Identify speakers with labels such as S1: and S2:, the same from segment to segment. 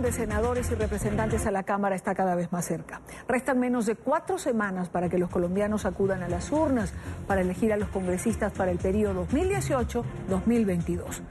S1: elección de senadores y representantes a la Cámara está cada vez más cerca. Restan menos de 4 semanas para que los colombianos acudan a las urnas para elegir a los congresistas para el periodo 2018-2022.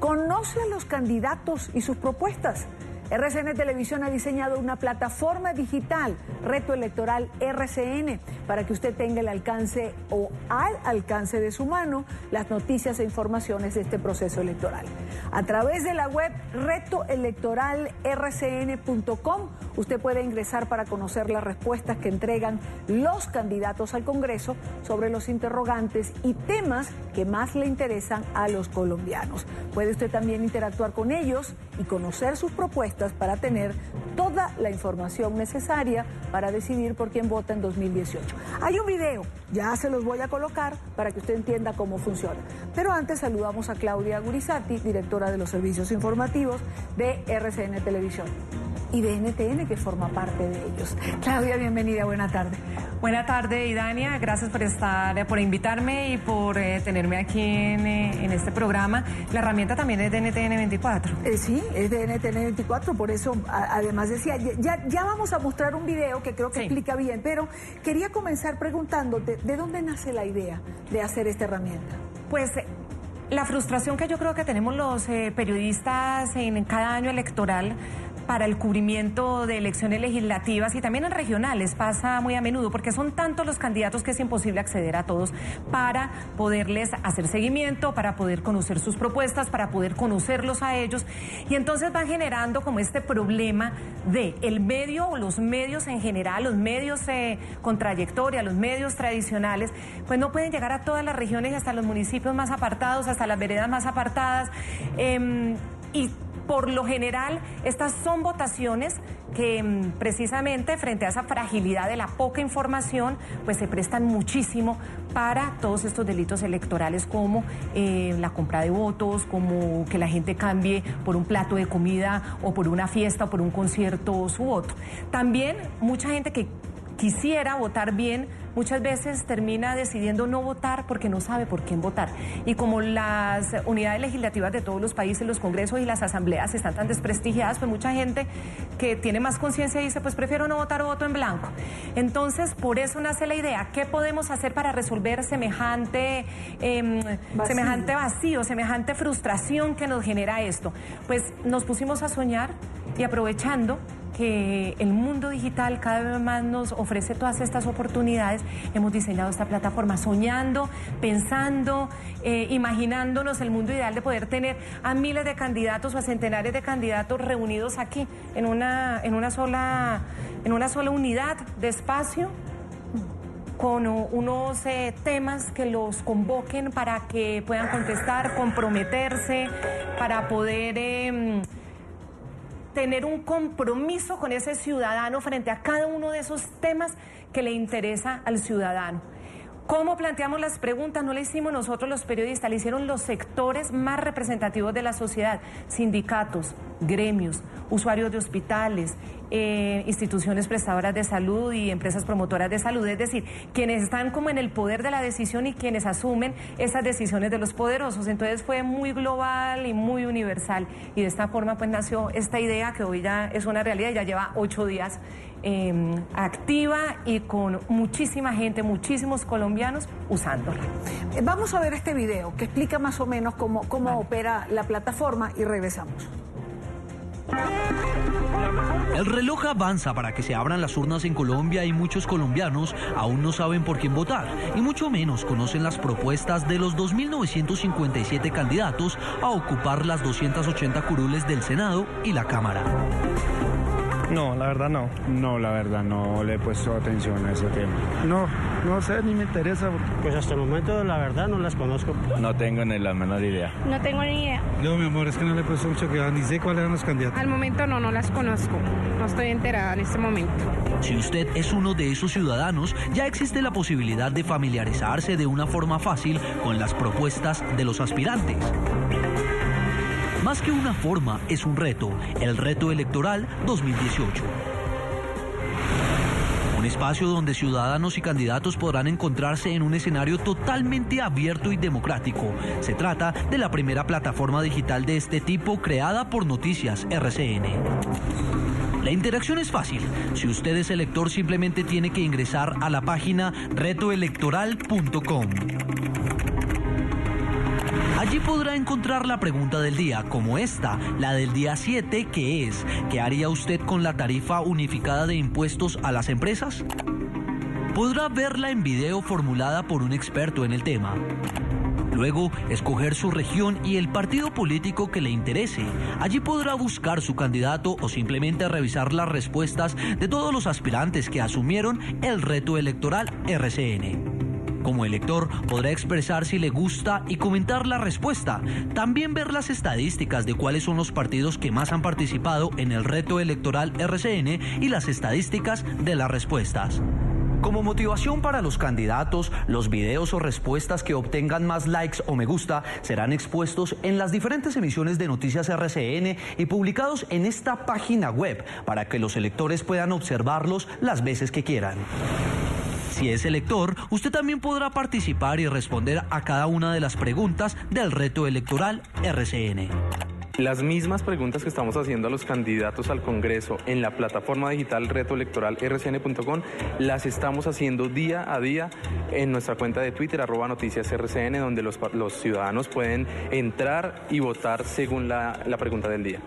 S1: Conoce a los candidatos y sus propuestas. RCN Televisión ha diseñado una plataforma digital, Reto Electoral RCN, para que usted tenga el alcance o al alcance de su mano las noticias e informaciones de este proceso electoral. A través de la web retoelectoralrcn.com usted puede ingresar para conocer las respuestas que entregan los candidatos al Congreso sobre los interrogantes y temas que más le interesan a los colombianos. Puede usted también interactuar con ellos y conocer sus propuestas para tener toda la información necesaria para decidir por quién vota en 2018. Hay un video, ya se los voy a colocar para que usted entienda cómo funciona. Pero antes saludamos a Claudia Gurizati, directora de los servicios informativos de RCN Televisión y de NTN, que forma parte de ellos. Claudia, bienvenida, buena tarde.
S2: Buena tarde, Idania, gracias por invitarme y por tenerme aquí en este programa. La herramienta también es de NTN 24.
S1: Sí, es de NTN 24, por eso además decía, ya vamos a mostrar un video que creo que explica bien, pero quería comenzar preguntándote, ¿de dónde nace la idea de hacer esta herramienta?
S2: Pues la frustración que yo creo que tenemos los periodistas en cada año electoral para el cubrimiento de elecciones legislativas y también en regionales pasa muy a menudo porque son tantos los candidatos que es imposible acceder a todos para poderles hacer seguimiento, para poder conocer sus propuestas, para poder conocerlos a ellos, y entonces van generando como este problema de el medio o los medios en general, los medios con trayectoria, los medios tradicionales, pues no pueden llegar a todas las regiones, hasta los municipios más apartados, hasta las veredas más apartadas, y por lo general, estas son votaciones que precisamente frente a esa fragilidad de la poca información, pues se prestan muchísimo para todos estos delitos electorales como la compra de votos, como que la gente cambie por un plato de comida o por una fiesta o por un concierto su voto. También mucha gente que quisiera votar bien, muchas veces termina decidiendo no votar porque no sabe por quién votar. Y como las unidades legislativas de todos los países, los congresos y las asambleas están tan desprestigiadas, pues mucha gente que tiene más conciencia dice, pues prefiero no votar o voto en blanco. Entonces, por eso nace la idea, ¿qué podemos hacer para resolver semejante vacío, semejante frustración que nos genera esto? Pues nos pusimos a soñar y aprovechando que el mundo digital cada vez más nos ofrece todas estas oportunidades, hemos diseñado esta plataforma soñando, pensando, imaginándonos el mundo ideal de poder tener a miles de candidatos o a centenares de candidatos reunidos aquí en una sola unidad de espacio, con unos temas que los convoquen para que puedan contestar, comprometerse, para poder tener un compromiso con ese ciudadano frente a cada uno de esos temas que le interesa al ciudadano. ¿Cómo planteamos las preguntas? No le hicimos nosotros los periodistas, le hicieron los sectores más representativos de la sociedad, sindicatos, gremios, usuarios de hospitales, instituciones prestadoras de salud y empresas promotoras de salud, es decir, quienes están como en el poder de la decisión y quienes asumen esas decisiones de los poderosos. Entonces fue muy global y muy universal, y de esta forma pues nació esta idea que hoy ya es una realidad, ya lleva 8 días activa y con muchísima gente, muchísimos colombianos usándola.
S1: Vamos a ver este video que explica más o menos cómo opera la plataforma y regresamos.
S3: El reloj avanza para que se abran las urnas en Colombia y muchos colombianos aún no saben por quién votar y mucho menos conocen las propuestas de los 2.957 candidatos a ocupar las 280 curules del Senado y la Cámara.
S4: No, la verdad no.
S5: No, la verdad no le he puesto atención a ese tema.
S4: No sé, ni me interesa.
S6: Pues hasta el momento la verdad no las conozco.
S5: No tengo ni la menor idea.
S7: No tengo ni idea.
S4: No, mi amor, es que no le he puesto mucho cuidado, ni sé cuáles eran los candidatos.
S7: Al momento no las conozco. No estoy enterada en este momento.
S3: Si usted es uno de esos ciudadanos, ya existe la posibilidad de familiarizarse de una forma fácil con las propuestas de los aspirantes. Más que una forma, es un reto, el Reto Electoral 2018. Un espacio donde ciudadanos y candidatos podrán encontrarse en un escenario totalmente abierto y democrático. Se trata de la primera plataforma digital de este tipo creada por Noticias RCN. La interacción es fácil. Si usted es elector, simplemente tiene que ingresar a la página retoelectoral.com. Allí podrá encontrar la pregunta del día, como esta, la del día 7, que es: ¿qué haría usted con la tarifa unificada de impuestos a las empresas? Podrá verla en video formulada por un experto en el tema. Luego, escoger su región y el partido político que le interese. Allí podrá buscar su candidato o simplemente revisar las respuestas de todos los aspirantes que asumieron el reto electoral RCN. Como elector, podrá expresar si le gusta y comentar la respuesta. También ver las estadísticas de cuáles son los partidos que más han participado en el reto electoral RCN y las estadísticas de las respuestas. Como motivación para los candidatos, los videos o respuestas que obtengan más likes o me gusta serán expuestos en las diferentes emisiones de Noticias RCN y publicados en esta página web para que los electores puedan observarlos las veces que quieran. Si es elector, usted también podrá participar y responder a cada una de las preguntas del reto electoral RCN.
S8: Las mismas preguntas que estamos haciendo a los candidatos al Congreso en la plataforma digital retoelectoral.rcn.com las estamos haciendo día a día en nuestra cuenta de Twitter, @noticiasrcn, donde los ciudadanos pueden entrar y votar según la pregunta del día.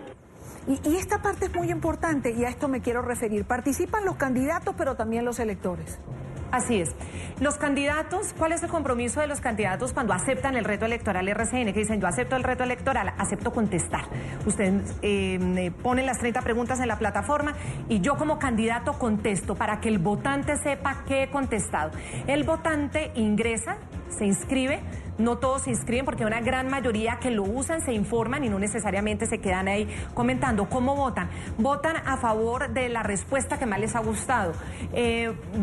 S1: Y esta parte es muy importante y a esto me quiero referir. Participan los candidatos, pero también los electores.
S2: Así es. Los candidatos, ¿cuál es el compromiso de los candidatos cuando aceptan el reto electoral RCN? Que dicen, yo acepto el reto electoral, acepto contestar. Ustedes ponen las 30 preguntas en la plataforma y yo como candidato contesto para que el votante sepa qué he contestado. El votante ingresa, se inscribe. No todos se inscriben porque hay una gran mayoría que lo usan, se informan y no necesariamente se quedan ahí comentando. ¿Cómo votan? Votan a favor de la respuesta que más les ha gustado.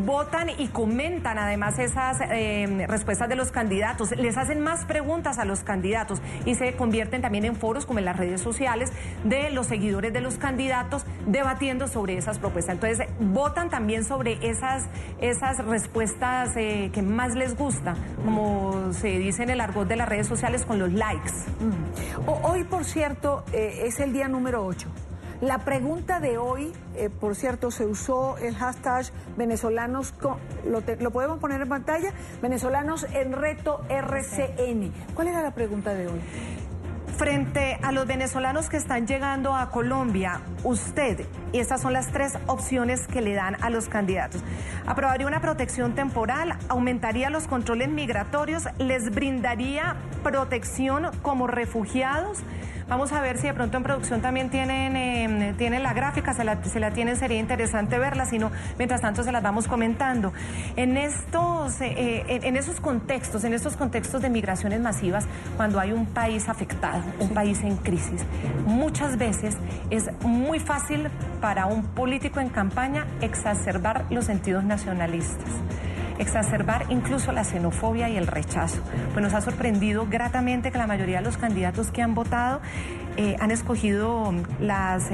S2: Votan y comentan además esas respuestas de los candidatos. Les hacen más preguntas a los candidatos y se convierten también en foros como en las redes sociales de los seguidores de los candidatos debatiendo sobre esas propuestas. Entonces votan también sobre esas respuestas que más les gusta, como se dice en el argot de las redes sociales, con los likes.
S1: Hoy, por cierto, es el día número 8. La pregunta de hoy, por cierto, se usó el hashtag venezolanos, lo podemos poner en pantalla, venezolanos en reto RCN. ¿Cuál era la pregunta de hoy?
S2: Frente a los venezolanos que están llegando a Colombia, usted, y estas son las 3 opciones que le dan a los candidatos: aprobaría una protección temporal, aumentaría los controles migratorios, les brindaría protección como refugiados. Vamos a ver si de pronto en producción también tienen la gráfica, se la tienen, sería interesante verla, si no, mientras tanto se las vamos comentando. En estos contextos de migraciones masivas, cuando hay un país afectado, un país en crisis, muchas veces es muy fácil para un político en campaña exacerbar los sentidos nacionalistas, exacerbar incluso la xenofobia y el rechazo. Pues nos ha sorprendido gratamente que la mayoría de los candidatos que han votado han escogido las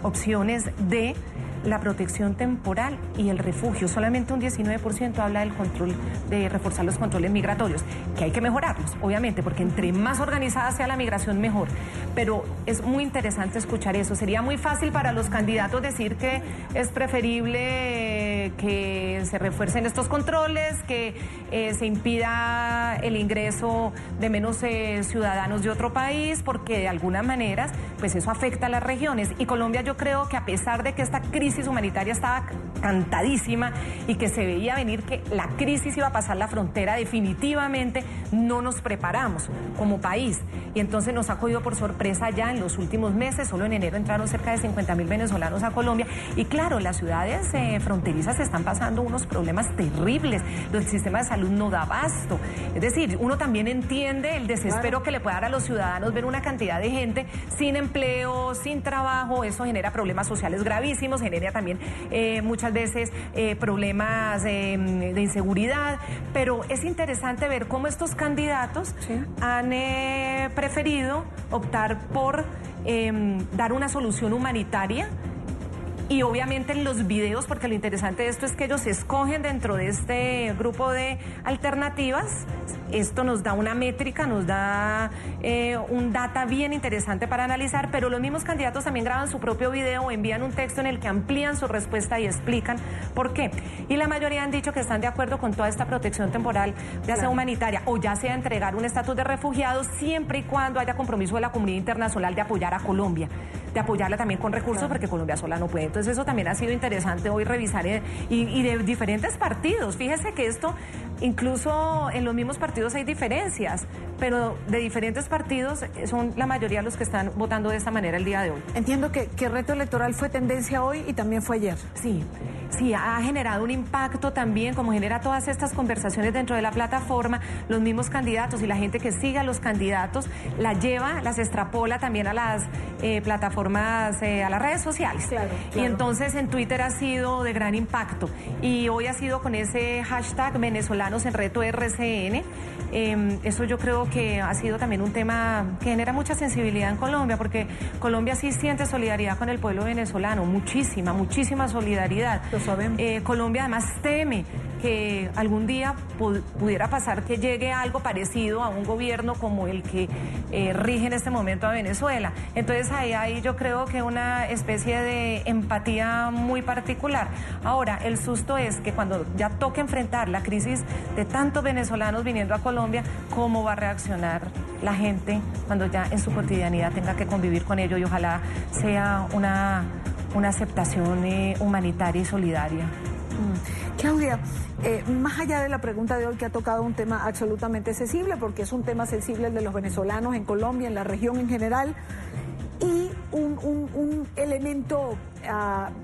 S2: opciones de la protección temporal y el refugio. Solamente un 19% habla del control, de reforzar los controles migratorios, que hay que mejorarlos, obviamente, porque entre más organizada sea la migración, mejor. Pero es muy interesante escuchar eso. Sería muy fácil para los candidatos decir que es preferible que se refuercen estos controles, que se impida el ingreso de menos ciudadanos de otro país, porque de alguna manera, pues eso afecta a las regiones. Y Colombia, yo creo que a pesar de que esta crisis humanitaria estaba cantadísima y que se veía venir que la crisis iba a pasar la frontera, definitivamente no nos preparamos como país. Y entonces nos ha cogido por sorpresa ya en los últimos meses. Solo en enero entraron cerca de 50.000 venezolanos a Colombia. Y claro, las ciudades fronterizas están pasando unos problemas terribles. El sistema de salud no da abasto. Es decir, uno también entiende el desespero que le puede dar a los ciudadanos ver una cantidad de gente sin empleo, sin trabajo. Eso genera problemas sociales gravísimos, genera también muchas veces problemas de inseguridad, pero es interesante ver cómo estos candidatos han preferido optar por dar una solución humanitaria Y obviamente en los videos, porque lo interesante de esto es que ellos se escogen dentro de este grupo de alternativas. Esto nos da una métrica, nos da un data bien interesante para analizar, pero los mismos candidatos también graban su propio video o envían un texto en el que amplían su respuesta y explican por qué. Y la mayoría han dicho que están de acuerdo con toda esta protección temporal, ya sea humanitaria o ya sea entregar un estatus de refugiados, siempre y cuando haya compromiso de la comunidad internacional de apoyar a Colombia, de apoyarla también con recursos, porque Colombia sola no puede. Entonces eso también ha sido interesante hoy revisar y de diferentes partidos. Fíjese que esto, incluso en los mismos partidos hay diferencias, pero de diferentes partidos son la mayoría los que están votando de esta manera el día de hoy.
S1: Entiendo que Reto Electoral fue tendencia hoy y también fue ayer.
S2: Sí, ha generado un impacto también, como genera todas estas conversaciones dentro de la plataforma, los mismos candidatos y la gente que sigue a los candidatos las extrapola también a las plataformas, a las redes sociales.
S1: Claro.
S2: Y entonces en Twitter ha sido de gran impacto. Y hoy ha sido con ese hashtag venezolanos en reto RCN. Eso yo creo que ha sido también un tema que genera mucha sensibilidad en Colombia, porque Colombia sí siente solidaridad con el pueblo venezolano, muchísima solidaridad.
S1: Lo sabemos.
S2: Colombia además teme que algún día pudiera pasar que llegue algo parecido a un gobierno como el que rige en este momento a Venezuela. Entonces ahí yo creo que una especie de empatía muy particular. Ahora, el susto es que cuando ya toque enfrentar la crisis de tantos venezolanos viniendo a Colombia, ¿cómo va a reaccionar la gente cuando ya en su cotidianidad tenga que convivir con ello? Y ojalá sea una aceptación humanitaria y solidaria.
S1: Claudia, más allá de la pregunta de hoy, que ha tocado un tema absolutamente sensible, porque es un tema sensible el de los venezolanos en Colombia, en la región en general, y un elemento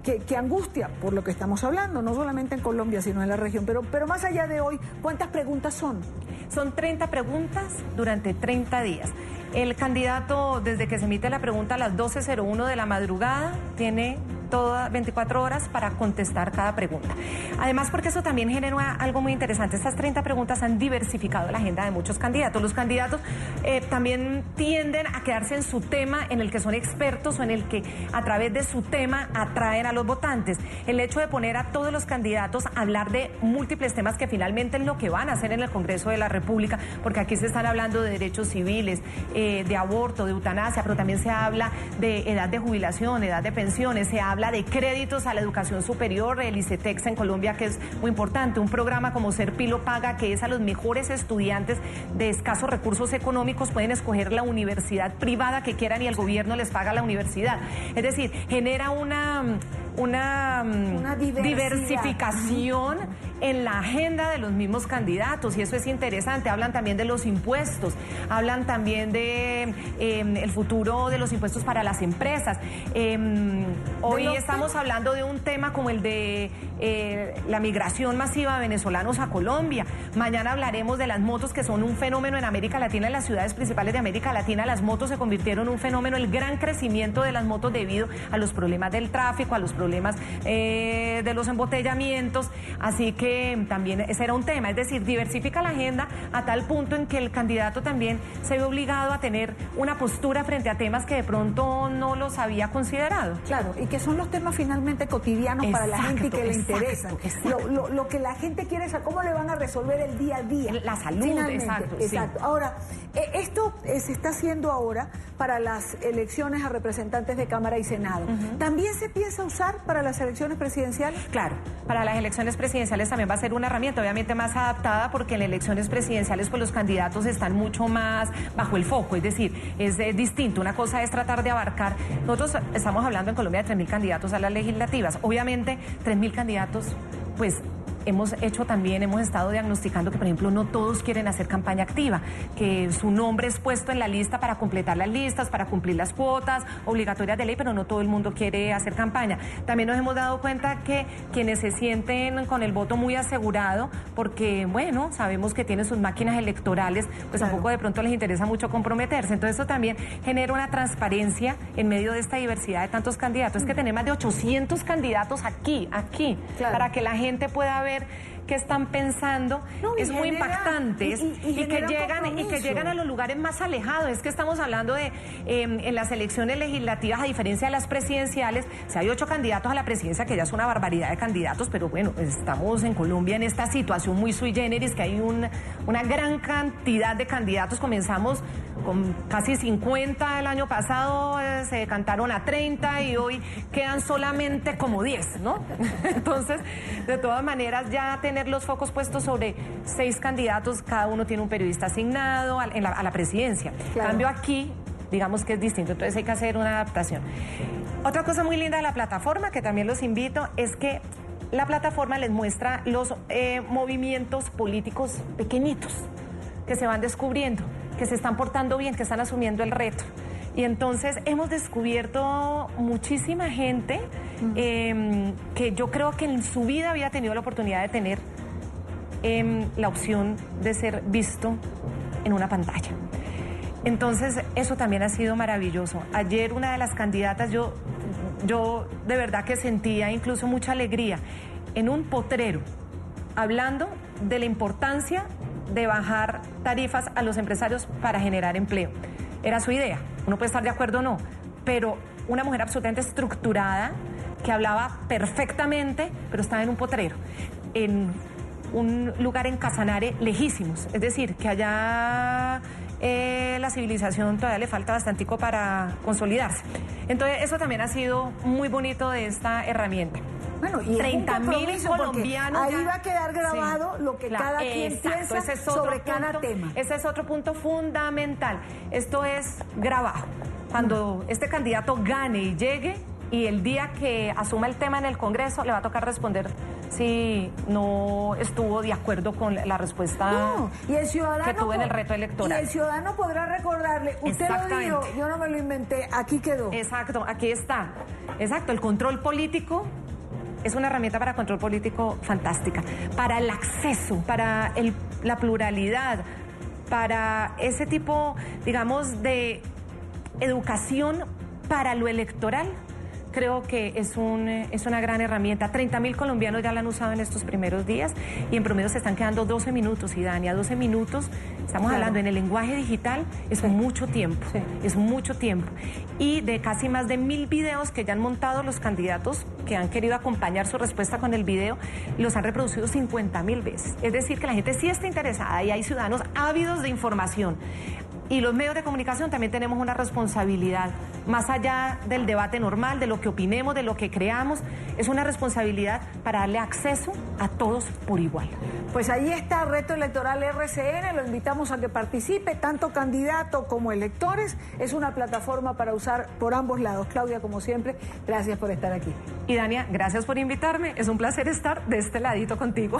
S1: que angustia por lo que estamos hablando, no solamente en Colombia, sino en la región. Pero más allá de hoy, ¿cuántas preguntas son?
S2: Son 30 preguntas durante 30 días. El candidato, desde que se emite la pregunta a las 12:01 de la madrugada, tiene todas 24 horas para contestar cada pregunta. Además, porque eso también genera algo muy interesante. Estas 30 preguntas han diversificado la agenda de muchos candidatos. Los candidatos también tienden a quedarse en su tema, en el que son expertos o en el que a través de su tema atraen a los votantes. El hecho de poner a todos los candidatos a hablar de múltiples temas que finalmente es lo que van a hacer en el Congreso de la República, porque aquí se están hablando de derechos civiles, de aborto, de eutanasia, pero también se habla de edad de jubilación, edad de pensiones, se habla de créditos a la educación superior, el ICETEX en Colombia, que es muy importante, un programa como Ser Pilo Paga, que es a los mejores estudiantes de escasos recursos económicos, pueden escoger la universidad privada que quieran y el gobierno les paga la universidad. Es decir, genera una diversificación en la agenda de los mismos candidatos, y eso es interesante. Hablan también de los impuestos, hablan también de el futuro de los impuestos para las empresas. Hoy estamos hablando de un tema como el de la migración masiva de venezolanos a Colombia. Mañana hablaremos de las motos, que son un fenómeno en América Latina, en las ciudades principales de América Latina. Las motos se convirtieron en un fenómeno, el gran crecimiento de las motos debido a los problemas del tráfico, a los problemas de los embotellamientos. Así que también ese era un tema, es decir, diversifica la agenda a tal punto en que el candidato también se ve obligado a tener una postura frente a temas que de pronto no los había considerado.
S1: Claro, y que son los temas finalmente cotidianos para la gente y que le interesan. Lo que la gente quiere es cómo le van a resolver el día a día.
S2: La salud, exacto.
S1: Sí. Ahora, esto se está haciendo ahora para las elecciones a representantes de Cámara y Senado. ¿También se piensa usar para las elecciones presidenciales?
S2: Claro, para las elecciones presidenciales también va a ser una herramienta, obviamente más adaptada, porque en elecciones presidenciales pues los candidatos están mucho más bajo el foco, es decir, es distinto. Una cosa es tratar de abarcar, nosotros estamos hablando en Colombia de 3.000 candidatos a las legislativas, obviamente 3.000 candidatos, pues hemos estado diagnosticando que, por ejemplo, no todos quieren hacer campaña activa, que su nombre es puesto en la lista para completar las listas, para cumplir las cuotas obligatorias de ley, pero no todo el mundo quiere hacer campaña. También nos hemos dado cuenta que quienes se sienten con el voto muy asegurado, porque, bueno, sabemos que tienen sus máquinas electorales, pues tampoco de pronto les interesa mucho comprometerse. Entonces eso también genera una transparencia en medio de esta diversidad de tantos candidatos. Es que tenemos más de 800 candidatos aquí,
S1: claro,
S2: para que la gente pueda ver qué están pensando, es muy impactante. Y que llegan a los lugares más alejados. Es que estamos hablando de, en las elecciones legislativas, a diferencia de las presidenciales, si hay 8 candidatos a la presidencia, que ya es una barbaridad de candidatos, pero bueno, estamos en Colombia en esta situación muy sui generis, que hay una gran cantidad de candidatos. Comenzamos con casi 50 el año pasado, se decantaron a 30 y hoy quedan solamente como 10, ¿no? Entonces, de todas maneras, ya tener los focos puestos sobre 6 candidatos, cada uno tiene un periodista asignado a la presidencia.
S1: Claro.
S2: Cambio aquí, digamos que es distinto, entonces hay que hacer una adaptación. Otra cosa muy linda de la plataforma, que también los invito, es que la plataforma les muestra los movimientos políticos pequeñitos que se van descubriendo, que se están portando bien, que están asumiendo el reto. Y entonces hemos descubierto muchísima gente que yo creo que en su vida había tenido la oportunidad de tener la opción de ser visto en una pantalla. Entonces eso también ha sido maravilloso. Ayer una de las candidatas, yo de verdad que sentía incluso mucha alegría en un potrero, hablando de la importancia de bajar tarifas a los empresarios para generar empleo. Era su idea, uno puede estar de acuerdo o no, pero una mujer absolutamente estructurada, que hablaba perfectamente, pero estaba en un potrero, en un lugar en Casanare lejísimos, es decir, que allá la civilización todavía le falta bastantico para consolidarse. Entonces eso también ha sido muy bonito de esta herramienta.
S1: Bueno, y
S2: 30.000 colombianos.
S1: Ahí va a quedar grabado lo que cada quien piensa sobre cada tema.
S2: Ese es otro punto fundamental. Esto es grabado. Cuando este candidato gane y llegue, y el día que asuma el tema en el Congreso, le va a tocar responder si no estuvo de acuerdo con la respuesta
S1: y el ciudadano
S2: que tuvo en el reto electoral.
S1: Y el ciudadano podrá recordarle, usted lo dijo, yo no me lo inventé, aquí quedó.
S2: Exacto, aquí está. Exacto, el control político es una herramienta para control político fantástica, para el acceso, para la pluralidad, para ese tipo, digamos, de educación para lo electoral. Creo que es una gran herramienta. 30.000 colombianos ya la han usado en estos primeros días y en promedio se están quedando 12 minutos, Idania, 12 minutos. Estamos hablando en el lenguaje digital, es mucho tiempo, es mucho tiempo. Y de casi más de 1.000 videos que ya han montado los candidatos que han querido acompañar su respuesta con el video, los han reproducido 50.000 veces. Es decir, que la gente sí está interesada y hay ciudadanos ávidos de información. Y los medios de comunicación también tenemos una responsabilidad, más allá del debate normal, de lo que opinemos, de lo que creamos, es una responsabilidad para darle acceso a todos por igual.
S1: Pues ahí está Reto Electoral RCN, lo invitamos a que participe, tanto candidato como electores, es una plataforma para usar por ambos lados. Claudia, como siempre, gracias por estar aquí.
S2: Y Dania, gracias por invitarme, es un placer estar de este ladito contigo.